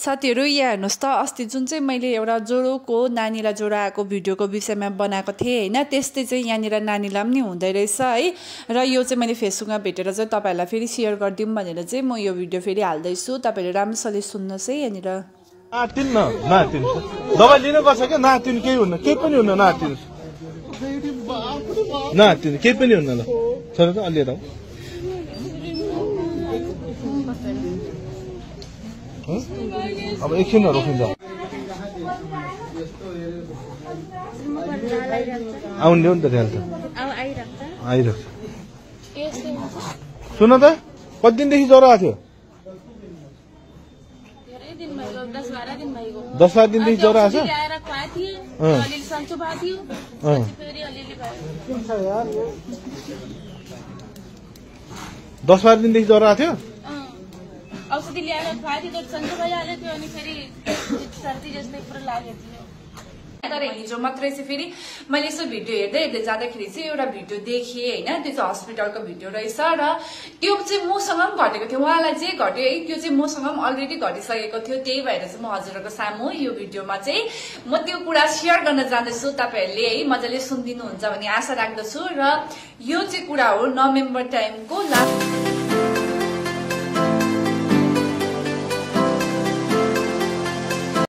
साथीहरु यहाँ हेर्नुस् त अस्ति जुन चाहिँ मैले एउटा जोरोको नानीलाई ज्वरो आएको भिडियोको विषयमा बनाएको थिएँ हैन त्यस्तै चाहिँ यहाँनिर नानीलाई पनि हुँदै रहेछ है र यो चाहिँ मैले फेसबुकमा भेटेर चाहिँ तपाईहरुलाई फेरि शेयर गर्दिम भनेर चाहिँ म यो भिडियो फेरि हाल्दै छु तपाईहरुले राम्रोसले सुन्नुस् है यहाँनिर नातिन न नातिन दबाई लिनु पर्छ के नातिन केही हुन्न केही पनि हुन्न नातिन नातिन केही पनि हुन्न ल छोरा त अलि हेरौ अब एकछिन रोकिन्छ आउनु नि त त्यहाँ त आइरहेको सुन त कति दिनदेखि ज्वरो आएको थियो 10-12 दिनदेखि ज्वरो आएको छ 10-12 दिनदेखि ज्वरो आएको थियो औषधि ल्याएर खुवाएको थियो सन्चो भइहाल्यो थियो अनि फेरि सर्दी जस्तै पुरा लागेको थियो तर हिजो मात्रै चाहिँ फेरि मैले यसो भिडियो हेर्दै जाँदाखेरि चाहिँ एउटा भिडियो देखेँ हैन त्यो चाहिँ हस्पिटलको भिडियो रहेछ र त्यो चाहिँ मसँग पनि घटेको थियो उहाँलाई चाहिँ घट्यो है त्यो चाहिँ मसँग पनि अलरेडी घटिसकेको थियो त्यही भएर चाहिँ म हजुरहरूको सामु यो भिडियोमा चाहिँ म त्यो कुरा शेयर गर्न जाँदैछु तपाईहरुले है मजाले सुनिदिनुहुन्छ भन्ने आशा राख्दछु र यो चाहिँ कुरा हो नोभेम्बर टाइमको लास्ट